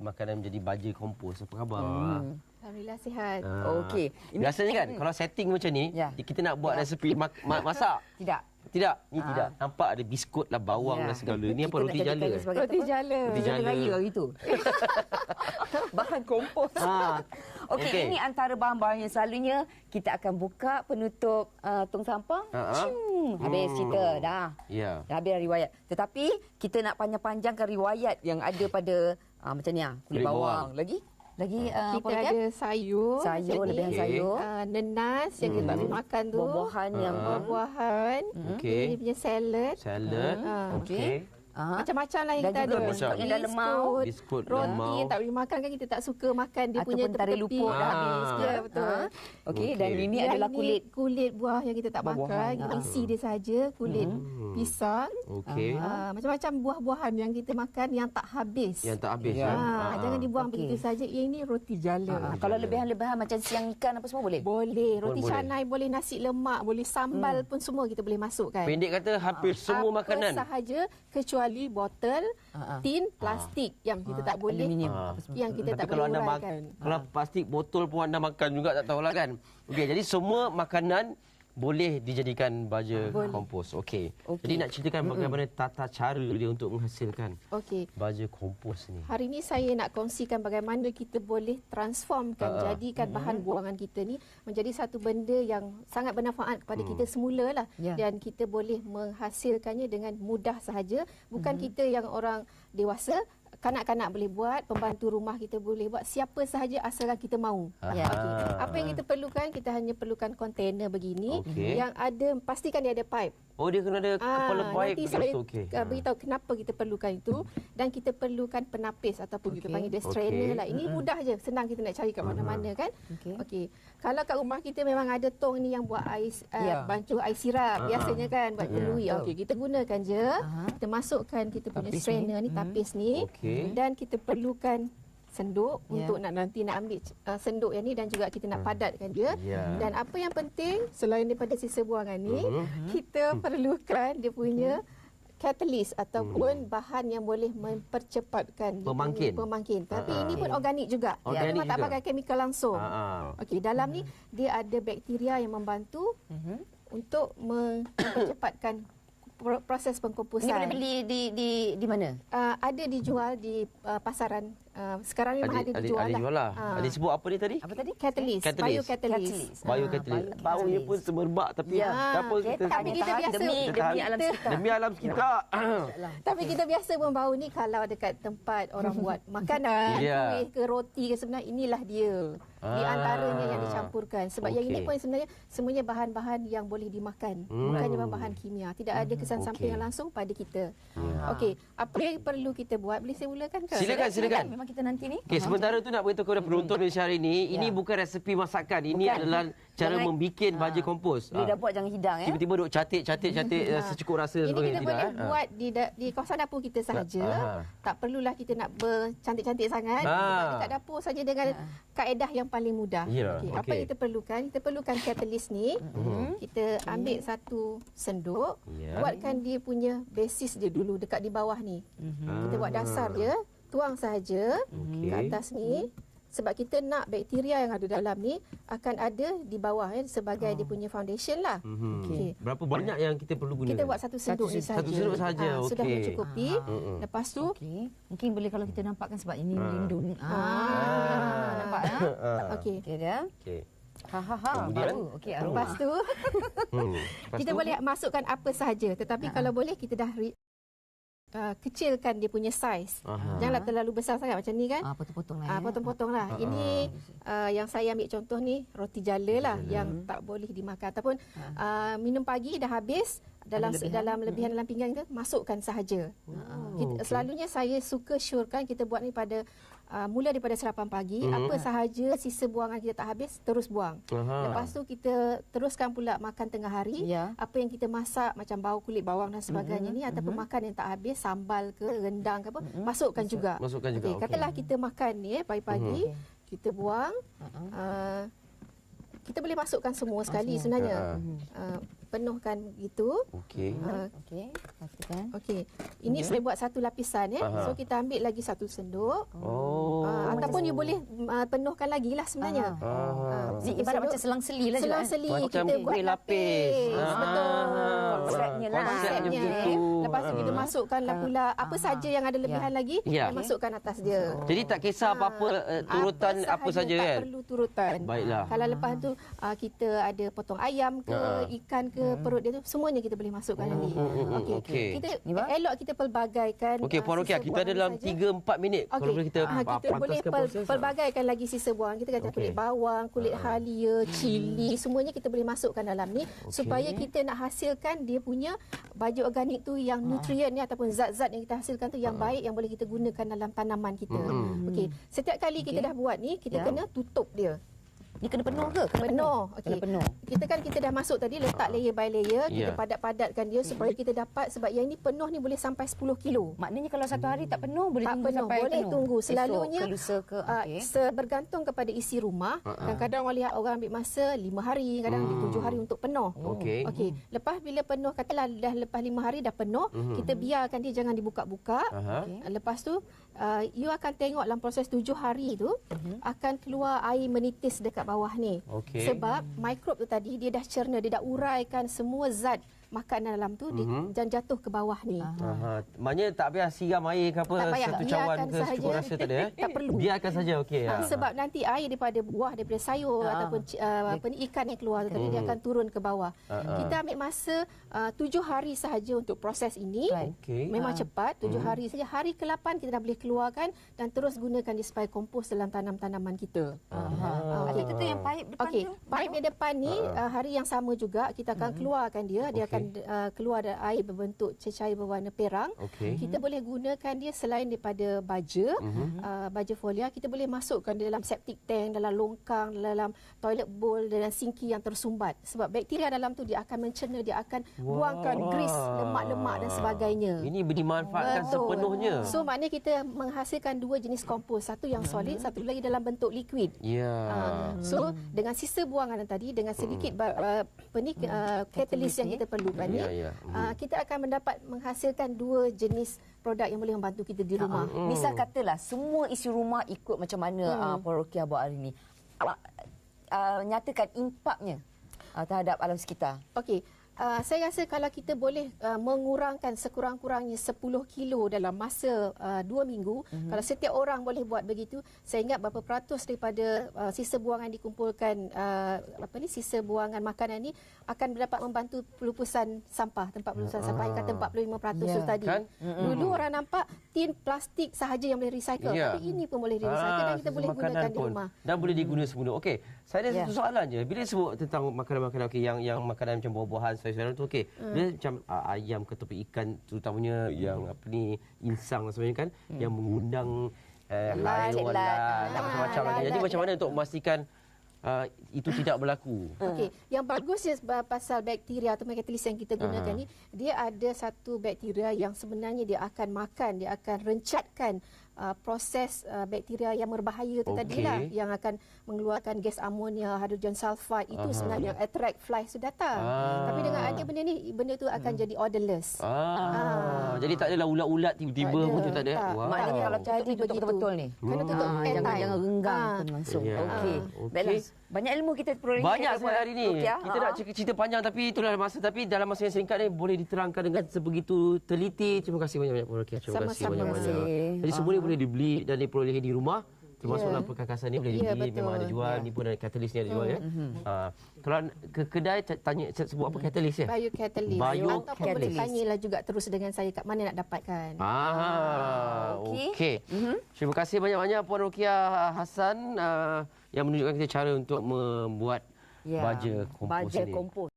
makanan menjadi baja kompos. Apa khabar? Alhamdulillah sihat. Okey. Biasanya kan kalau setting macam ni, kita nak buat resepi masak. Tidak, ni tidak. Nampak ada biskut lah, bawang lah segala. Ni apa, roti jala? Roti jala. Roti jala raya hari tu. Bahan kompos. Okey, ini antara bahan-bahan yang selalunya kita akan buka penutup tong sampah. Habis cerita dah. Ya. Dah habis riwayat. Tetapi kita nak panjang-panjangkan riwayat yang ada pada macam ni kulit bawang. Lagi kita ada sayur, lebihan sayur, nenas yang kita boleh makan tu, buah-buahan yang buah-buahan, ini punya salad, okey. Macam-macam lah yang kita ada. Biskut dan lemau, roti yang tak boleh makan kan, kita tak suka makan dia punya tepi luput dah habis. Ya, betul. Okey, dan ini adalah kulit buah yang kita tak makan, kita isi dia saja, kulit pisang. Okey. Macam-macam buah-buahan yang kita makan yang tak habis. Yang tak habis. Jangan dibuang begitu saja. Ini roti jala. Kalau lebihan-lebihan macam siang ikan apa semua boleh? Boleh. Roti canai boleh, nasi lemak boleh, sambal pun semua kita boleh masukkan. Pendek kata hampir semua makanan. Apa sahaja kecuali botol, tin, plastik yang kita tak boleh. Yang kita tak boleh uraikan. Kalau plastik botol pun anda makan juga tak tahulah kan. Okey, jadi semua makanan boleh dijadikan baja kompos. Okey. Jadi nak ceritakan bagaimana tata cara dia untuk menghasilkan baja kompos ni. Hari ini saya nak kongsikan bagaimana kita boleh transformkan, jadikan bahan buangan kita ni menjadi satu benda yang sangat bermanfaat kepada kita semula lah. Dan kita boleh menghasilkannya dengan mudah sahaja. Bukan kita yang orang dewasa, kanak-kanak boleh buat, pembantu rumah kita boleh buat, siapa sahaja asalkan kita mahu. Apa yang kita perlukan? Kita hanya perlukan kontainer begini yang ada, pastikan dia ada pipe. Oh, dia kena ada kepala pipe. Nanti saya beritahu kenapa kita perlukan itu. Dan kita perlukan penapis ataupun kita panggil dia strainer lah. Ini mudah je, senang kita nak cari kat mana-mana kan. Okey. Kalau kat rumah kita memang ada tong ni yang buat air, bancuh air sirap biasanya kan, buat kenduri. Okey, kita gunakan je. Kita masukkan kita punya strainer ni, tapis ni. Dan kita perlukan senduk untuk nanti nak ambil senduk yang ni, dan juga kita nak padatkan dia. Dan apa yang penting selain daripada sisa buangan ni, kita perlukan dia punya catalyst ataupun bahan yang boleh mempercepatkan pemangkin. Tapi ini pun organik juga. Memang tak pakai chemical langsung. Okey, dalam ni dia ada bakteria yang membantu untuk mempercepatkan proses pengkomposan. Ini boleh beli di mana? Ada dijual di pasaran. Sekarang memang ada dijual lah. Ada sebut apa ni tadi? Apa tadi? Catalyst. Biocatalyst. Biocatalyst. Baunya pun semerbak, tapi apa kita tapi kita biasa demi alam sekitar. Demi alam sekitar. Tapi kita biasa pun bau ni kalau dekat tempat orang buat makanan, kuih ke roti ke, sebenarnya inilah dia. Di antaranya yang dicampurkan. Sebab yang ini pun sebenarnya semuanya bahan-bahan yang boleh dimakan. Bukannya bahan kimia. Tidak ada kesan samping yang langsung pada kita. Okey, apa yang perlu kita buat? Boleh saya mulakan ke? Silakan. Memang kita nanti ni. Okey, sementara tu nak beritahu kepada penonton Malaysia hari ini, ini bukan resepi masakan. Ini adalah cara membikin baja kompos. Bila dah buat jangan hidang Tiba-tiba duk catik secukup rasa ini sebagainya. Kita boleh buat di kawasan dapur kita sahaja. Tak perlulah kita nak bercantik-cantik sangat. Dekat dapur saja dengan kaedah yang paling mudah. Apa yang kita perlukan? Kita perlukan catalyst ni. Kita ambil satu senduk, buatkan dia punya basis dia dulu dekat di bawah ni. Kita buat dasar je, tuang sahaja ke atas ni. Sebab kita nak bakteria yang ada dalam ni akan ada di bawah sebagai dia punya foundation lah. Berapa banyak yang kita perlu gunakan? Kita buat satu senduk ni sahaja. Satu senduk sahaja. Sudah mencukupi. Lepas tu mungkin boleh kalau kita nampakkan sebab ini melindung. Nampak ya? Okey. Dia. Kemudian lepas tu kita boleh masukkan apa sahaja, tetapi kalau boleh kita dah kecilkan dia punya saiz. Janganlah terlalu besar sangat macam ni kan. Potong-potong lah. Potong-potong lah. Ini yang saya ambil contoh ni roti jala lah yang tak boleh dimakan ataupun minum pagi dah habis dalam lebihan dalam pinggan kita masukkan sahaja. Selalunya saya suka syorkan kita buat ni pada mula daripada sarapan pagi, apa sahaja sisa buangan kita tak habis terus buang. Lepas tu kita teruskan pula makan tengah hari. Apa yang kita masak macam bau kulit bawang dan sebagainya ni ataupun makan yang tak habis, sambal ke rendang ke apa, masukkan juga. Katalah kita makan ni pagi-pagi, kita buang. Kita boleh masukkan semua sekali sebenarnya. penuhkan begitu. Okey. Okey, katakan. Okey. Ini saya buat satu lapisan ya. So kita ambil lagi satu senduk. Ataupun you boleh penuhkan lagi lah sebenarnya. Ibarat macam selang-seli lah juga. Selang-seli Macam kita buat kuih lapis. Betul. Konsepnya lah. Konsepnya Konsepnya. begitu. Lepas tu kita masukkanlah pula apa saja yang ada lebihan lagi, Ya. kita masukkan atas dia. Jadi tak kisah apa-apa turutan apa saja tak kan? perlu turutan. Baiklah. Kalau lepas tu kita ada potong ayam ke, ikan ke, perut dia tu semuanya kita boleh masukkan lagi. Okey. Kita elok kita pelbagaikan. Okey, Puan Rokia, kita ada dalam 3-4 minit. Kalau boleh kita kita boleh pantaskan proses. pelbagaikan lagi sisa buang. Kita kata kulit bawang, kulit halia, cili, semuanya kita boleh masukkan dalam ni supaya kita nak hasilkan dia punya baju organik tu yang nutrien ni ataupun zat-zat yang kita hasilkan tu yang baik yang boleh kita gunakan dalam tanaman kita. Okey, setiap kali kita dah buat ni kita kena tutup dia. Dia kena penuh ke? Penuh. Okey. Kena penuh. Kita dah masuk tadi letak layer by layer, kita Ya. padat-padatkan dia supaya kita dapat sebab yang ni penuh ni boleh sampai 10 kilo. Maknanya kalau satu hari tak penuh, boleh Tak tunggu penuh, sampai boleh penuh. tunggu. Esok Selalunya ke lusa ke. Okey. bergantung kepada isi rumah. Kadang-kadang orang lihat orang ambil masa 5 hari, kadang ambil 7 hari untuk penuh. Okey. Okey, lepas bila penuh katalah dah lepas 5 hari dah penuh, kita biarkan dia jangan dibuka-buka. Lepas tu you akan tengok dalam proses 7 hari tu akan keluar air menitis dekat bawah ni. Okey. Sebab mikrob tu tadi dia dah cerna, dia dah uraikan semua zat makanan dalam tu dan jatuh ke bawah ni. Maknanya tak payah siram air ke apa, Tak payah, satu cawan biarkan ke sahaja. secukur rasa tak ada Tak perlu. Biarkan saja, okey. Sebab nanti air daripada buah, daripada sayur ataupun ikan yang keluar tu tadi dia akan turun ke bawah. Kita ambil masa 7 hari sahaja untuk proses ini. Okey. Memang cepat, 7 hari saja. Hari ke-8 kita dah boleh keluarkan dan terus gunakan dia sebagai kompos dalam tanam-tanaman kita. Itu tu yang paip depan Okey, tu. paip di depan ni hari yang sama juga kita akan keluarkan dia. Dia akan keluar ada air berbentuk cecair berwarna perang. Okey. Kita boleh gunakan dia selain daripada baja, baja folia, kita boleh masukkan dia dalam septic tank, dalam longkang, dalam toilet bowl, dalam sinki yang tersumbat. Sebab bakteria dalam tu dia akan mencerna, dia akan buangkan grease, lemak-lemak dan sebagainya. Ini dimanfaatkan sepenuhnya. So maknanya kita menghasilkan dua jenis kompos, satu yang solid, satu lagi dalam bentuk liquid. Ya. So dengan sisa buangan tadi, dengan sedikit catalyst yang kita perlukan ni, kita akan menghasilkan dua jenis produk yang boleh membantu kita di rumah. Misal katalah semua isi rumah ikut macam mana Puan Rokia buat hari ni. Nyatakan impaknya terhadap alam sekitar. Okey. Saya rasa kalau kita boleh mengurangkan sekurang-kurangnya 10 kilo dalam masa 2 minggu, kalau setiap orang boleh buat begitu, saya ingat berapa peratus daripada sisa buangan dikumpulkan, sisa buangan makanan ni akan dapat membantu pelupusan sampah, tempat pelupusan sampah yang kata 45% tu tadi. Kan? Dulu orang nampak tin plastik sahaja yang boleh recycle, tapi ini pun boleh recycle dan kita boleh gunakan di rumah. Dan boleh diguna semula. Okey, saya ada satu soalan je. Bila sebut tentang makanan-makanan yang makanan macam buah-buahan, sayur-sayuran tu okey. Dia macam ayam ke tepi ikan, terutamanya yang insang dan sebagainya kan, yang mengundang haiwan lah, macam-macam lagi. Jadi macam mana untuk memastikan itu tidak berlaku? Okey, yang bagusnya pasal bakteria atau catalyst yang kita gunakan ni, dia ada satu bakteria yang sebenarnya dia akan makan, dia akan rencatkan proses bakteria yang berbahaya tu tadilah, yang akan mengeluarkan gas amonia, hidrogen sulfide, itu sebenarnya attract flies to datang. Tapi dengan ada benda ni, benda tu akan jadi odorless. Jadi tak adalah ulat-ulat tiba-tiba pun tu tak ada. Wow. Maknanya kalau tutup ni tutup betul ni. Kena tutup Jangan renggang langsung. Okey. Baiklah. Banyak ilmu kita peroleh. Banyak sekali hari ni. Kita nak cerita panjang tapi itulah masa. Tapi dalam masa yang singkat ni boleh diterangkan dengan sebegitu teliti. Terima kasih banyak-banyak Puan Rokia. Terima kasih banyak-banyak. Jadi semua ni boleh dibeli dan diperolehi di rumah. Termasuklah perkakasan ni boleh dibeli, memang ada jual. Ni pun ada catalyst ni ada jual ya. Kalau ke kedai tanya sebut apa catalyst ya? Biocatalyst. Ataupun boleh tanyalah juga terus dengan saya kat mana nak dapatkan. Okey. Terima kasih banyak-banyak Puan Rokia Hassan yang menunjukkan kita cara untuk membuat baja kompos ini. Baja kompos.